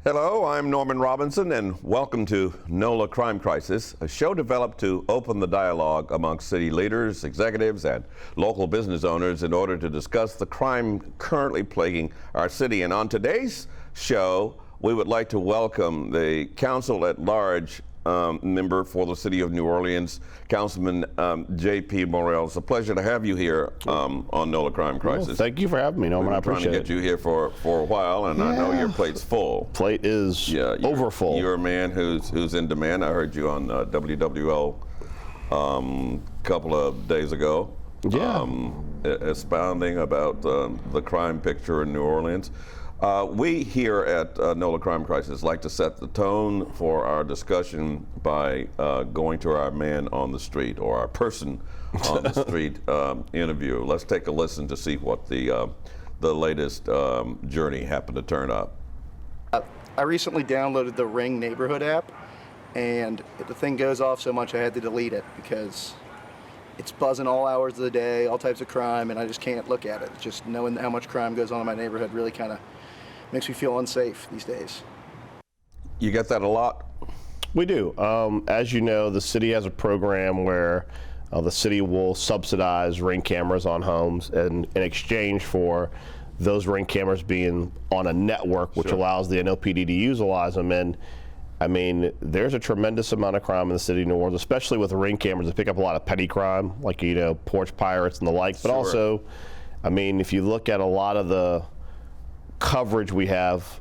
Hello, I'm Norman Robinson, and welcome to NOLA Crime Crisis, a show developed to open the dialogue amongst city leaders, executives, and local business owners in order to discuss the crime currently plaguing our city. And on today's show, we would like to welcome the Council at Large member for the City of New Orleans, Councilman J.P. Morrell. It's a pleasure to have you here on NOLA Crime Crisis. Well, thank you for having me, Norman. I appreciate it. Trying to get you here for a while, and I know your plate's full. Plate is overfull. You're a man who's in demand. I heard you on WWL a couple of days ago. Yeah. Expounding about the crime picture in New Orleans. We here at NOLA Crime Crisis like to set the tone for our discussion by going to our man on the street, or our person on the street interview. Let's take a listen to see what the latest journey happened to turn up. I recently downloaded the Ring neighborhood app, and the thing goes off so much I had to delete it because it's buzzing all hours of the day, all types of crime, and I just can't look at it. Just knowing how much crime goes on in my neighborhood really kind of makes me feel unsafe these days. You get that a lot? We do. As you know, the city has a program where the city will subsidize Ring cameras on homes, and in exchange for those Ring cameras being on a network, which allows the NOPD to utilize them. And I mean, there's a tremendous amount of crime in the city of New Orleans, especially with the Ring cameras that pick up a lot of petty crime, like, you know, porch pirates and the like. But also, I mean, if you look at a lot of the coverage we have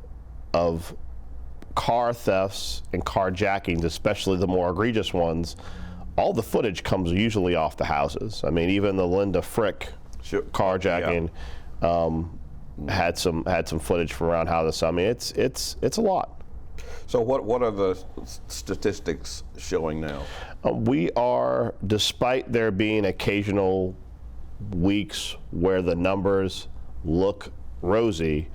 of car thefts and carjackings, especially the more egregious ones, all the footage comes usually off the houses. I mean, even the Linda Frick carjacking had some footage from around houses. So, I mean, it's a lot. So what are the statistics showing now? We are, despite there being occasional weeks where the numbers look rosy,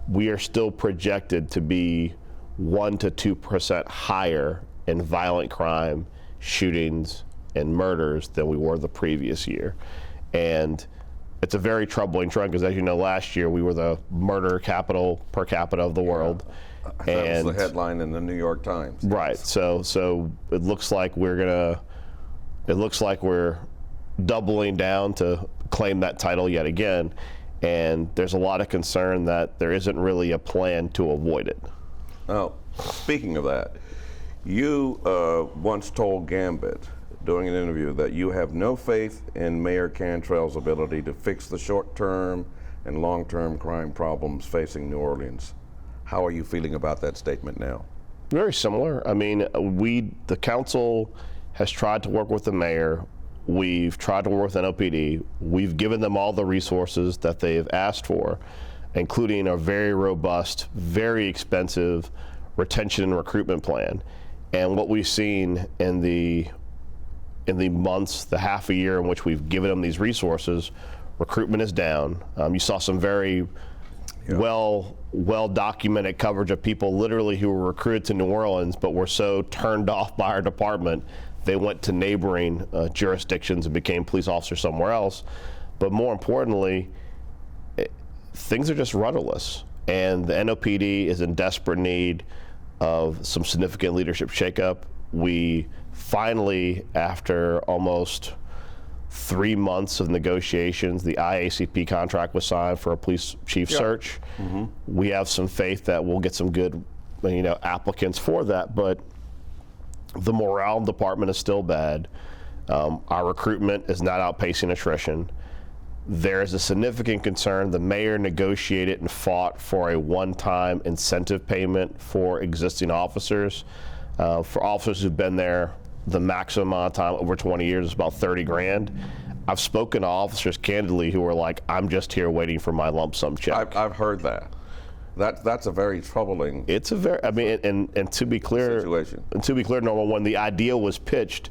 we are still projected to be 1% to 2% higher in violent crime, shootings, and murders than we were the previous year. And it's a very troubling trend because, as you know, last year we were the murder capital per capita of the world. That was the headline in the New York Times. Right. So it looks like we're doubling down to claim that title yet again. And there's a lot of concern that there isn't really a plan to avoid it. Now, speaking of that, you once told Gambit during an interview that you have no faith in Mayor Cantrell's ability to fix the short-term and long-term crime problems facing New Orleans. How are you feeling about that statement now? Very similar. I mean, the council has tried to work with the mayor. We've tried to work with NOPD. We've given them all the resources that they've asked for, including a very robust, very expensive retention and recruitment plan. And what we've seen in the months, the half a year in which we've given them these resources, recruitment is down. You saw some very well documented coverage of people literally who were recruited to New Orleans but were so turned off by our department they went to neighboring jurisdictions and became police officers somewhere else. But more importantly, things are just rudderless, and the NOPD is in desperate need of some significant leadership shakeup. We finally, after almost 3 months of negotiations, the IACP contract was signed for a police chief search. Mm-hmm. We have some faith that we'll get some good, applicants for that, but the morale department is still bad. Our recruitment is not outpacing attrition. There is a significant concern. The mayor negotiated and fought for a one-time incentive payment for existing officers. For officers who've been there the maximum amount of time, over 20 years, is about 30 grand. I've spoken to officers candidly who are like, I'm just here waiting for my lump sum check. I've heard that. That's a very troubling. It's a very, and to be clear, situation. And to be clear, Norman, when the idea was pitched,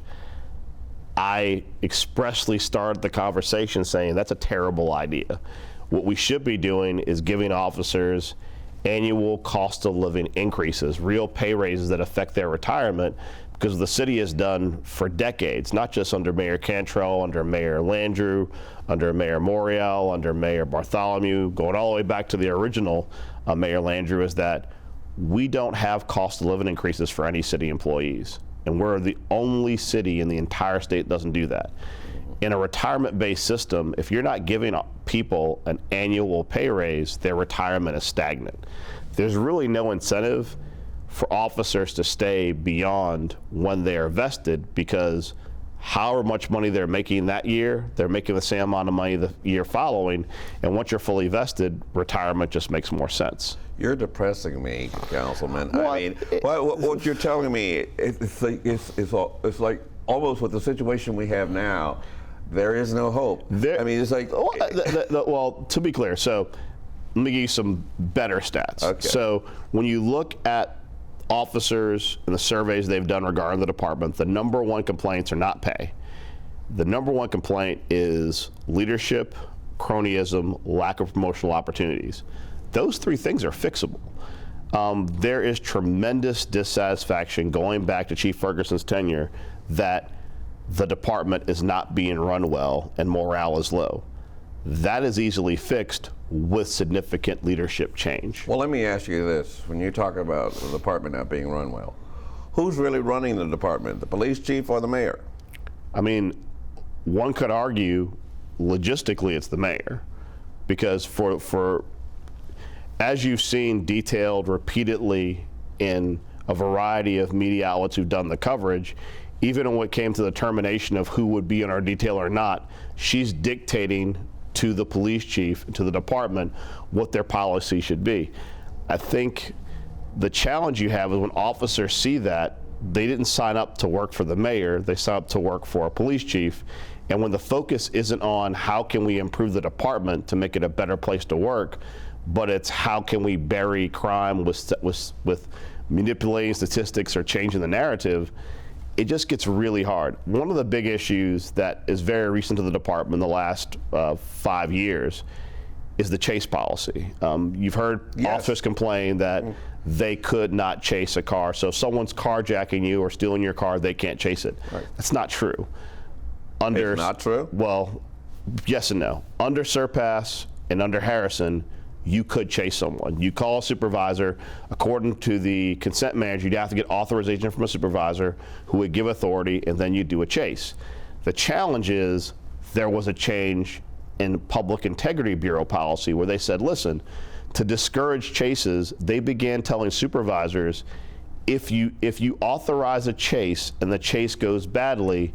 I expressly started the conversation saying that's a terrible idea. What we should be doing is giving officers annual cost of living increases, real pay raises that affect their retirement, because the city has done for decades, not just under Mayor Cantrell, under Mayor Landrieu, under Mayor Morrell, under Mayor Bartholomew, going all the way back to the original Mayor Landrieu, is that we don't have cost of living increases for any city employees. And we're the only city in the entire state that doesn't do that. In a retirement-based system, if you're not giving people an annual pay raise, their retirement is stagnant. There's really no incentive for officers to stay beyond when they are vested, because however much money they're making that year, they're making the same amount of money the year following. And once you're fully vested, retirement just makes more sense. You're depressing me, Councilman. Well, I mean, what you're telling me, it's like almost with the situation we have now, there is no hope. I mean, it's like... Well, to be clear, so let me give you some better stats. Okay. So when you look at officers and the surveys they've done regarding the department, the number one complaints are not pay. The number one complaint is leadership, cronyism, lack of promotional opportunities. Those three things are fixable. There is tremendous dissatisfaction going back to Chief Ferguson's tenure that the department is not being run well and morale is low. That is easily fixed with significant leadership change. Well, let me ask you this. When you talk about the department not being run well, who's really running the department, the police chief or the mayor? I mean, one could argue logistically it's the mayor, because for as you've seen detailed repeatedly in a variety of media outlets who've done the coverage, even when it came to the determination of who would be in our detail or not, she's dictating to the police chief, to the department, what their policy should be. I think the challenge you have is when officers see that, they didn't sign up to work for the mayor, they signed up to work for a police chief. And when the focus isn't on how can we improve the department to make it a better place to work, but it's how can we bury crime with manipulating statistics or changing the narrative, it just gets really hard. One of the big issues that is very recent to the department in the last 5 years is the chase policy. You've heard officers complain that they could not chase a car. So if someone's carjacking you or stealing your car, they can't chase it. Right. That's not true. It's not true? Well, yes and no. Under Surpass and under Harrison, you could chase someone. You call a supervisor. According to the consent manager, you'd have to get authorization from a supervisor who would give authority, and then you do a chase. The challenge is there was a change in Public Integrity Bureau policy where they said, listen, to discourage chases, they began telling supervisors, if you authorize a chase and the chase goes badly,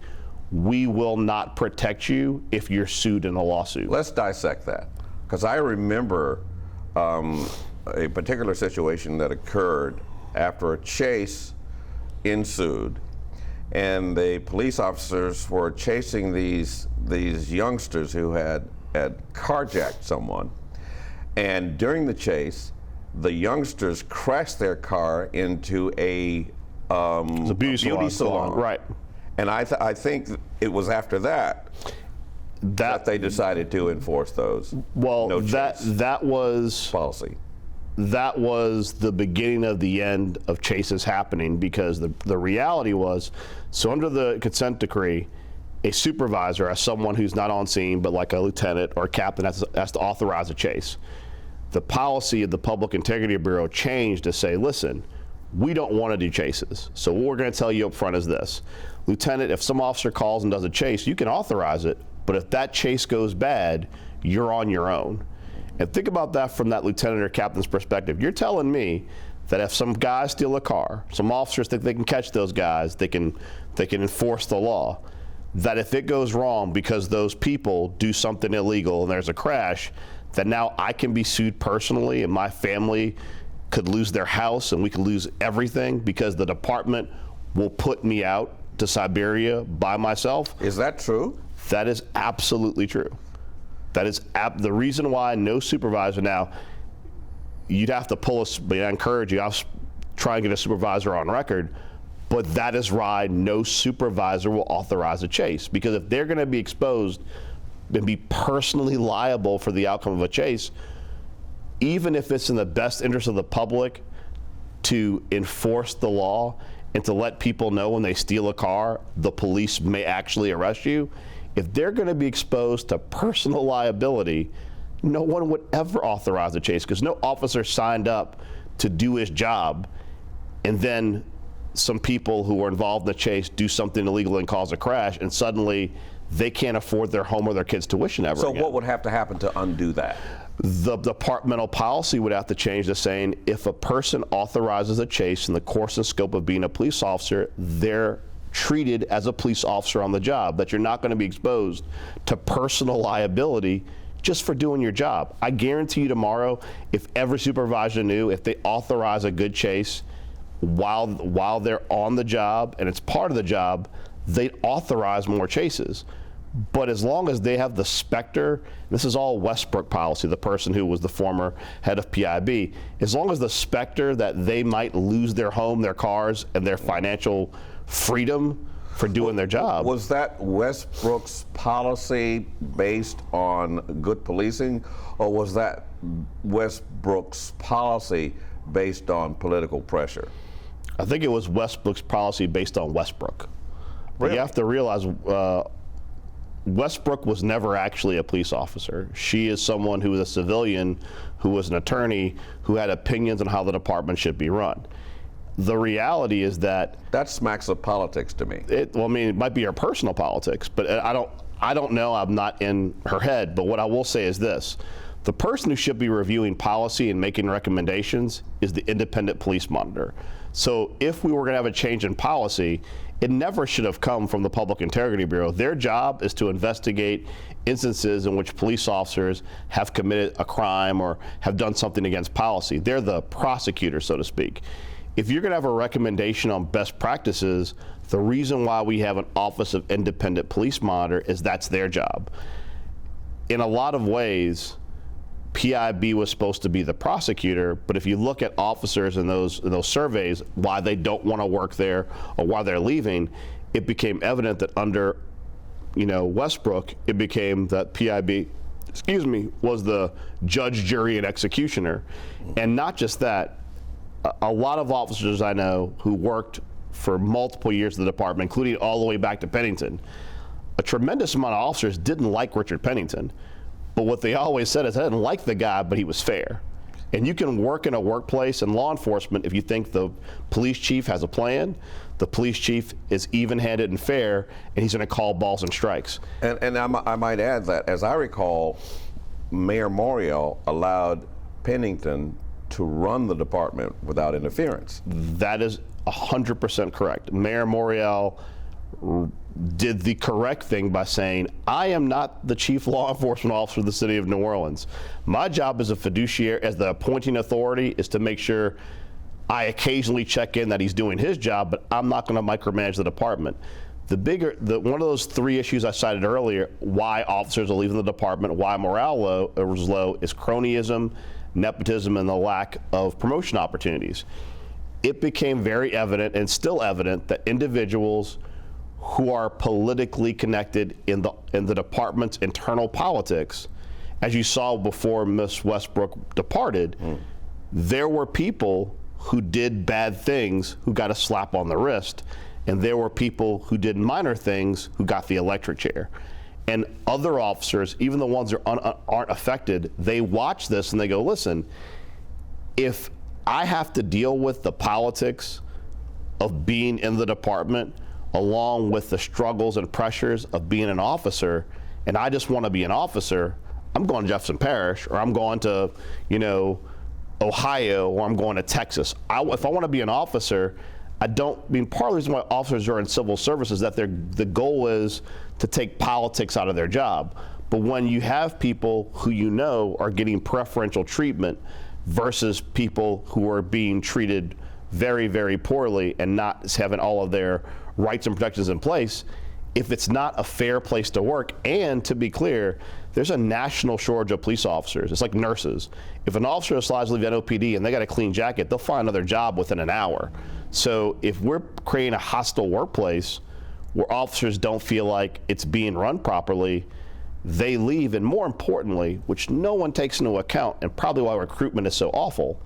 we will not protect you if you're sued in a lawsuit. Let's dissect that, because I remember a particular situation that occurred after a chase ensued, and the police officers were chasing these youngsters who had carjacked someone. And during the chase, the youngsters crashed their car into a beauty salon. Right. And I think it was after that they decided to enforce those. Well, no that was policy. That was the beginning of the end of chases happening, because the reality was, so under the consent decree, a supervisor, as someone who's not on scene, but like a lieutenant or a captain, has to authorize a chase. The policy of the Public Integrity Bureau changed to say, listen, we don't want to do chases. So what we're going to tell you up front is this. Lieutenant, if some officer calls and does a chase, you can authorize it, but if that chase goes bad, you're on your own. And think about that from that lieutenant or captain's perspective. You're telling me that if some guys steal a car, some officers think they can catch those guys, they can enforce the law, that if it goes wrong because those people do something illegal and there's a crash, that now I can be sued personally and my family could lose their house and we could lose everything because the department will put me out to Siberia by myself. Is that true? That is absolutely true. That is the reason why no supervisor now, you'd have to pull us, but I encourage you, I'll try and get a supervisor on record, but that is why no supervisor will authorize a chase. Because if they're going to be exposed and be personally liable for the outcome of a chase, even if it's in the best interest of the public to enforce the law and to let people know when they steal a car, the police may actually arrest you, if they're going to be exposed to personal liability, no one would ever authorize a chase, because no officer signed up to do his job, and then some people who are involved in the chase do something illegal and cause a crash, and suddenly they can't afford their home or their kids' tuition ever So again. what would have to happen to undo that? The departmental policy would have to change to saying if a person authorizes a chase in the course and scope of being a police officer, they're treated as a police officer on the job, that you're not going to be exposed to personal liability just for doing your job. I guarantee you tomorrow, if every supervisor knew if they authorize a good chase while they're on the job and it's part of the job, they'd authorize more chases. But as long as they have the specter, this is all Westbrook policy, the person who was the former head of PIB, as long as the specter that they might lose their home, their cars, and their financial freedom for doing their job. Was that Westbrook's policy based on good policing, or was that Westbrook's policy based on political pressure? I think it was Westbrook's policy based on Westbrook. But you have to realize Westbrook was never actually a police officer. She is someone who was a civilian, who was an attorney, who had opinions on how the department should be run. The reality is that smacks of politics to me. well, I mean, it might be her personal politics, but I don't know. I'm not in her head. But what I will say is this: the person who should be reviewing policy and making recommendations is the independent police monitor. So if we were going to have a change in policy, it never should have come from the Public Integrity Bureau. Their job is to investigate instances in which police officers have committed a crime or have done something against policy. They're the prosecutor, so to speak. If you're going to have a recommendation on best practices, the reason why we have an Office of Independent Police Monitor is that's their job. In a lot of ways, PIB was supposed to be the prosecutor, but if you look at officers in those surveys, why they don't want to work there or why they're leaving, it became evident that under, Westbrook, it became that PIB, was the judge, jury, and executioner. And not just that, a lot of officers I know who worked for multiple years in the department, including all the way back to Pennington, a tremendous amount of officers didn't like Richard Pennington. But what they always said is, I didn't like the guy, but he was fair. And you can work in a workplace in law enforcement if you think the police chief has a plan, the police chief is even-handed and fair, and he's going to call balls and strikes. And I might add that, as I recall, Mayor Morrell allowed Pennington to run the department without interference. That is 100% correct. Mayor Morrell did the correct thing by saying, I am not the chief law enforcement officer of the city of New Orleans. My job as a fiduciary, as the appointing authority, is to make sure I occasionally check in that he's doing his job, but I'm not going to micromanage the department. One of those three issues I cited earlier, why officers are leaving the department, why morale was low, is cronyism, nepotism, and the lack of promotion opportunities. It became very evident, and still evident, that individuals who are politically connected in the department's internal politics, as you saw before Ms. Westbrook departed, there were people who did bad things who got a slap on the wrist, and there were people who did minor things who got the electric chair. And other officers, even the ones that aren't affected, they watch this and they go, listen, if I have to deal with the politics of being in the department along with the struggles and pressures of being an officer, and I just want to be an officer, I'm going to Jefferson Parish, or I'm going to, Ohio, or I'm going to Texas. If I want to be an officer, part of the reason why officers are in civil service is that the goal is to take politics out of their job. But when you have people who are getting preferential treatment versus people who are being treated very, very poorly and not having all of their rights and protections in place, if it's not a fair place to work, and to be clear, there's a national shortage of police officers. It's like nurses. If an officer decides to leave NOPD and they got a clean jacket, they'll find another job within an hour. So if we're creating a hostile workplace where officers don't feel like it's being run properly, they leave. And more importantly, which no one takes into account, and probably why recruitment is so awful,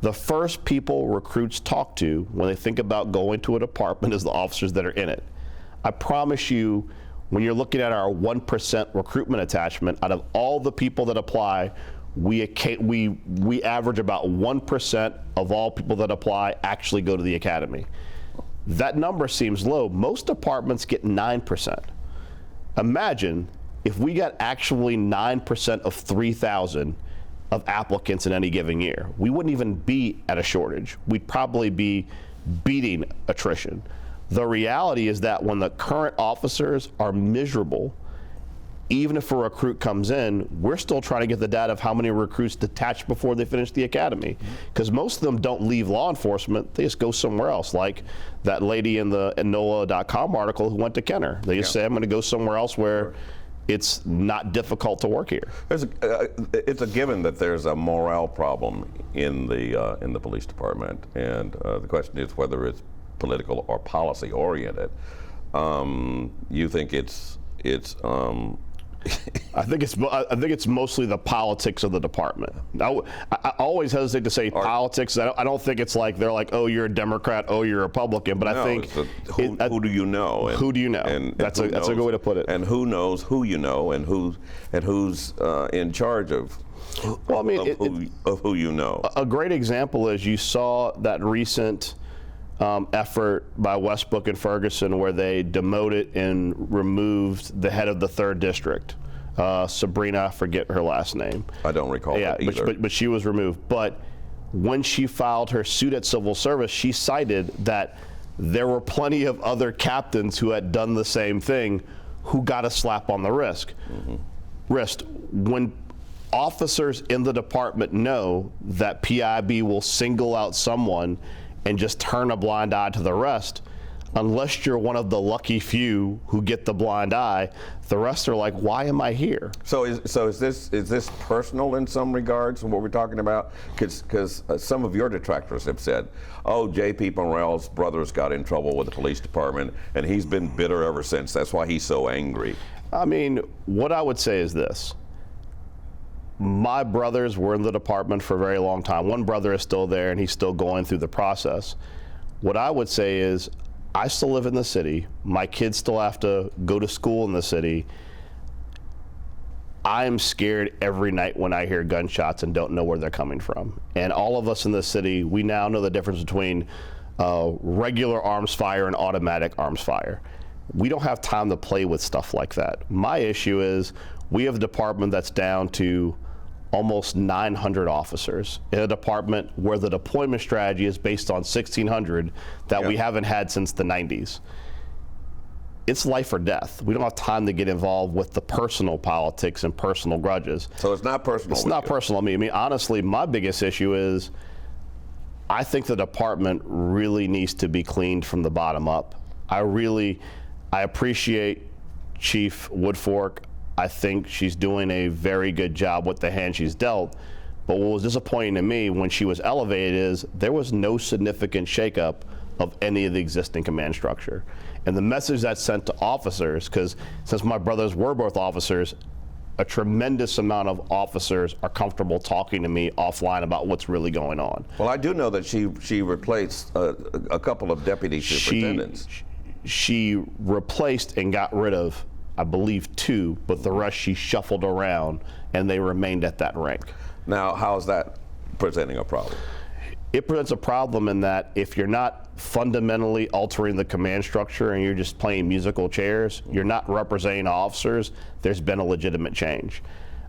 the first people recruits talk to when they think about going to a department is the officers that are in it. I promise you, when you're looking at our 1% recruitment attachment, out of all the people that apply, we average about 1% of all people that apply actually go to the academy. That number seems low. Most departments get 9%. Imagine if we got actually 9% of 3,000 of applicants in any given year. We wouldn't even be at a shortage. We'd probably be beating attrition. The reality is that when the current officers are miserable, even if a recruit comes in, we're still trying to get the data of how many recruits detach before they finish the academy. Because most of them don't leave law enforcement, they just go somewhere else. Like that lady in the NOLA.com article who went to Kenner. They just say, I'm going to go somewhere else where it's not difficult to work here. It's a given that there's a Morrell problem in the police department, and the question is whether it's political or policy oriented. You think it's I think it's mostly the politics of the department. I always hesitate to say politics. I don't think it's like they're like, oh, you're a Democrat, oh, you're a Republican. But I think who do you know? And, who do you know? And that's a good way to put it. And who knows who you know, and who's in charge of. Well, I mean, of who you know. A great example is you saw that recent effort by Westbrook and Ferguson where they demoted and removed the head of the 3rd District, Sabrina, I forget her last name. I don't recall that either. But she was removed. But when she filed her suit at Civil Service, she cited that there were plenty of other captains who had done the same thing who got a slap on the wrist. When officers in the department know that PIB will single out someone and just turn a blind eye to the rest, unless you're one of the lucky few who get the blind eye, the rest are like, why am I here? So is this personal in some regards, what we're talking about? Because some of your detractors have said, oh, J.P. Morrell's brothers got in trouble with the police department, and he's been bitter ever since. That's why he's so angry. I mean, what I would say is this. My brothers were in the department for a very long time. One brother is still there, and he's still going through the process. What I would say is, I still live in the city. My kids still have to go to school in the city. I am scared every night when I hear gunshots and don't know where they're coming from. And all of us in the city, we now know the difference between regular arms fire and automatic arms fire. We don't have time to play with stuff like that. My issue is we have a department that's down to almost 900 officers in a department where the deployment strategy is based on 1,600 that we haven't had since the 90s. It's life or death. We don't have time to get involved with the personal politics and personal grudges. So it's not personal. It's not personal to me. I mean, honestly, my biggest issue is I think the department really needs to be cleaned from the bottom up. I appreciate Chief Woodfork. I think she's doing a very good job with the hand she's dealt. But what was disappointing to me when she was elevated is there was no significant shakeup of any of the existing command structure. And the message that's sent to officers, because since my brothers were both officers, a tremendous amount of officers are comfortable talking to me offline about what's really going on. Well, I do know that she replaced a couple of deputy superintendents. She replaced and got rid of, I believe, 2, but the rest she shuffled around, and they remained at that rank. Now, how is that presenting a problem? It presents a problem in that if you're not fundamentally altering the command structure and you're just playing musical chairs, you're not representing officers, there's been a legitimate change.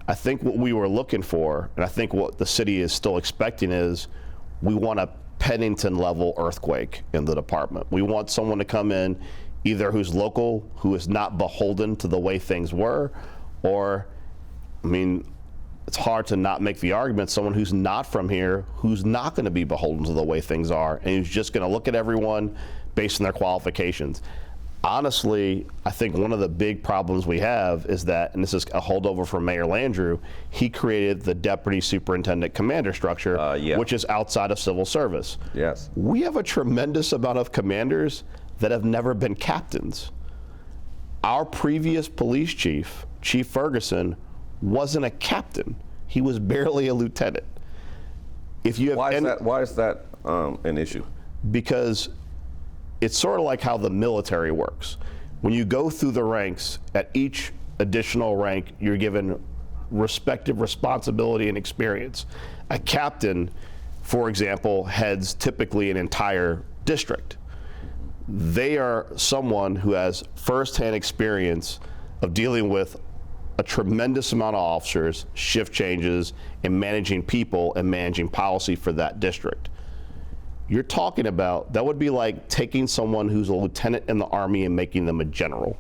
I think what we were looking for, and I think what the city is still expecting is, we want a Pennington-level earthquake in the department. We want someone to come in either who's local, who is not beholden to the way things were, or, I mean, it's hard to not make the argument, someone who's not from here, who's not going to be beholden to the way things are, and who's just going to look at everyone based on their qualifications. Honestly, I think one of the big problems we have is that, and this is a holdover from Mayor Landrieu, he created the Deputy Superintendent Commander structure, which is outside of civil service. Yes. We have a tremendous amount of commanders that have never been captains. Our previous police chief, Chief Ferguson, wasn't a captain. He was barely a lieutenant. If you have why is that an issue? Because it's sort of like how the military works. When you go through the ranks, at each additional rank, you're given respective responsibility and experience. A captain, for example, heads typically an entire district. They are someone who has firsthand experience of dealing with a tremendous amount of officers, shift changes, and managing people and managing policy for that district. You're talking about, that would be like taking someone who's a lieutenant in the Army and making them a general.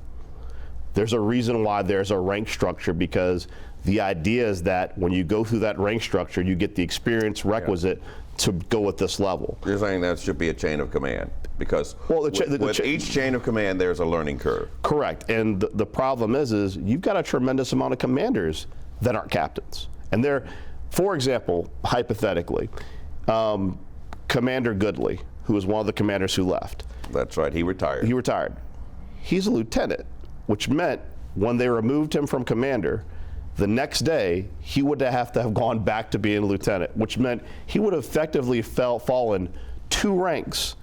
There's a reason why there's a rank structure, because the idea is that when you go through that rank structure, you get the experience requisite to go at this level. You're saying that should be a chain of command, because with each chain of command, there's a learning curve. Correct. And the problem is you've got a tremendous amount of commanders that aren't captains. And they're, for example, hypothetically, Commander Goodley, who was one of the commanders who left. That's right, he retired. He retired. He's a lieutenant, which meant when they removed him from commander, the next day he would have to have gone back to being a lieutenant, which meant he would have effectively fallen 2 ranks,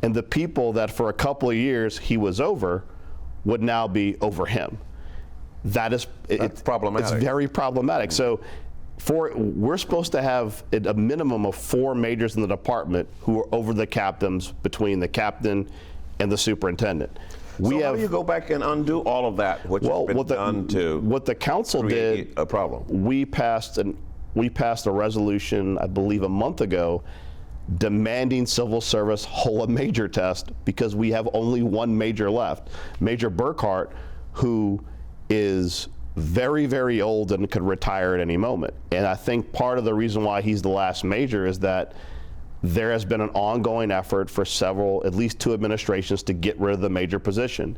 and the people that for a couple of years he was over would now be over him. That's problematic. It's very problematic. So we're supposed to have a minimum of 4 majors in the department who are over the captains, between the captain and the superintendent. How do you go back and undo all of that, which has been done to what the council did a problem? We passed a resolution, I believe, a month ago, demanding civil service hold a major test, because we have only 1 major left, Major Burkhart, who is very, very old and could retire at any moment. And I think part of the reason why he's the last major is that there has been an ongoing effort for at least 2 administrations to get rid of the major position.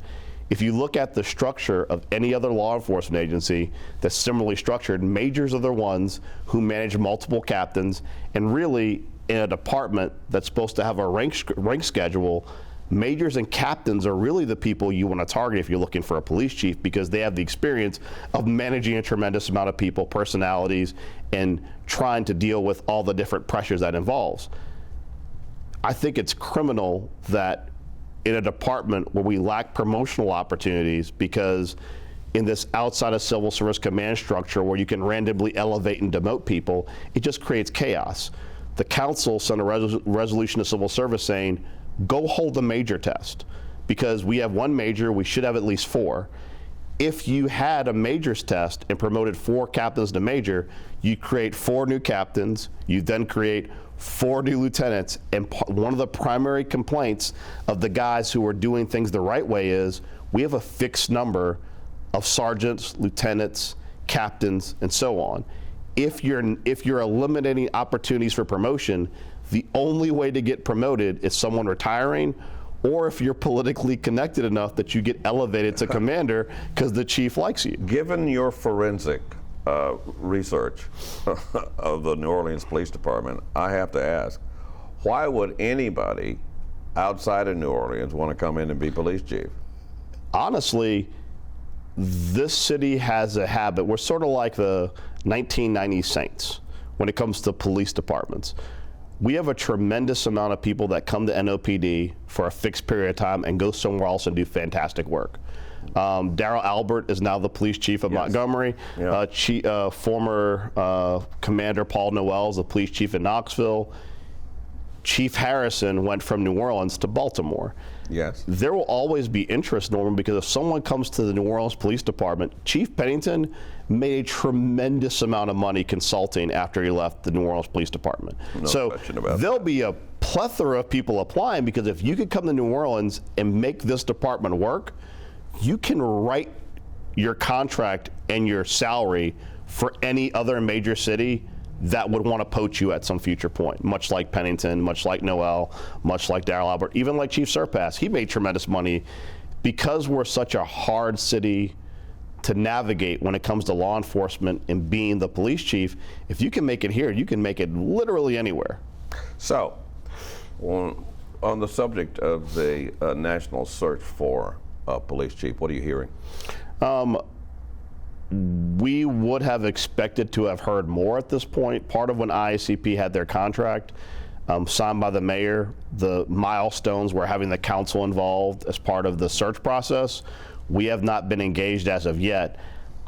If you look at the structure of any other law enforcement agency that's similarly structured, majors are the ones who manage multiple captains, and really in a department that's supposed to have a rank schedule, majors and captains are really the people you want to target if you're looking for a police chief, because they have the experience of managing a tremendous amount of people, personalities, and trying to deal with all the different pressures that involves. I think it's criminal that in a department where we lack promotional opportunities, because in this outside of civil service command structure where you can randomly elevate and demote people, it just creates chaos. The council sent a resolution to civil service saying, go hold the major test, because we have 1 major, we should have at least 4. If you had a majors test and promoted 4 captains to major, you create 4 new captains, you then create 4 new lieutenants, and one of the primary complaints of the guys who are doing things the right way is we have a fixed number of sergeants, lieutenants, captains, and so on. If you're eliminating opportunities for promotion, the only way to get promoted is someone retiring, or if you're politically connected enough that you get elevated to commander because the chief likes you. Given your forensic research of the New Orleans Police Department, I have to ask, why would anybody outside of New Orleans want to come in and be police chief? Honestly, this city has a habit. We're sort of like the 1990s Saints when it comes to police departments. We have a tremendous amount of people that come to NOPD for a fixed period of time and go somewhere else and do fantastic work. Darrell Albert is now the police chief of Montgomery. Yeah. Former Commander Paul Noel is the police chief in Knoxville. Chief Harrison went from New Orleans to Baltimore. Yes. There will always be interest, Norman, because if someone comes to the New Orleans Police Department, Chief Pennington made a tremendous amount of money consulting after he left the New Orleans Police Department. No question about there'll that. be a plethora of people applying, because if you could come to New Orleans and make this department work, you can write your contract and your salary for any other major city that would want to poach you at some future point, much like Pennington, much like Noel, much like Darrell Albert, even like Chief Surpass. He made tremendous money because we're such a hard city to navigate when it comes to law enforcement and being the police chief. If you can make it here, you can make it literally anywhere. So, on the subject of the national search for a police chief, what are you hearing? We would have expected to have heard more at this point. Part of when IACP had their contract signed by the mayor, the milestones were having the council involved as part of the search process. We have not been engaged as of yet.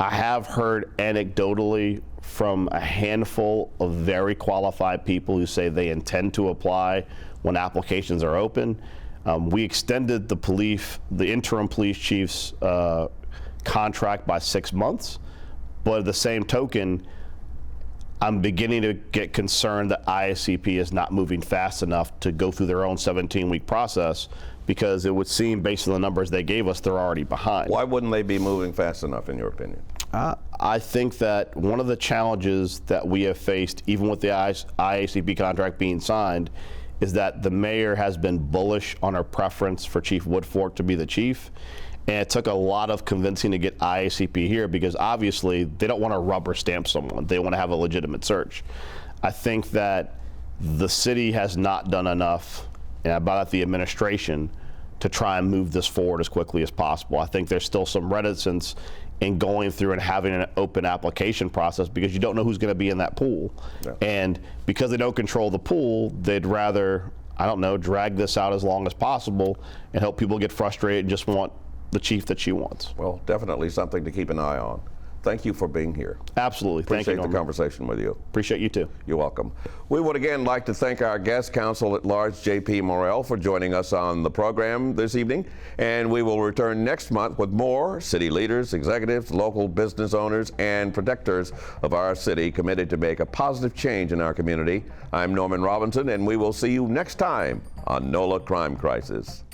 I have heard anecdotally from a handful of very qualified people who say they intend to apply when applications are open. We extended the interim police chief's contract by 6 months, but at the same token, I'm beginning to get concerned that IACP is not moving fast enough to go through their own 17-week process, because it would seem, based on the numbers they gave us, they're already behind. Why wouldn't they be moving fast enough, in your opinion? I think that one of the challenges that we have faced, even with the IACP contract being signed, is that the mayor has been bullish on her preference for Chief Woodfork to be the chief. And it took a lot of convincing to get IACP here, because obviously they don't want to rubber stamp someone. They want to have a legitimate search. I think that the city has not done enough, and about the administration, to try and move this forward as quickly as possible. I think there's still some reticence in going through and having an open application process, because you don't know who's going to be in that pool. Yeah. And because they don't control the pool, they'd rather, I don't know, drag this out as long as possible and help people get frustrated and just want the chief that she wants. Well, definitely something to keep an eye on. Thank you for being here. Absolutely. Appreciate Thank you, the conversation with you. Appreciate you too. You're welcome. We would again like to thank our guest, Counsel at Large J.P. Morrell, for joining us on the program this evening. And we will return next month with more city leaders, executives, local business owners, and protectors of our city committed to make a positive change in our community. I'm Norman Robinson, and we will see you next time on NOLA Crime Crisis.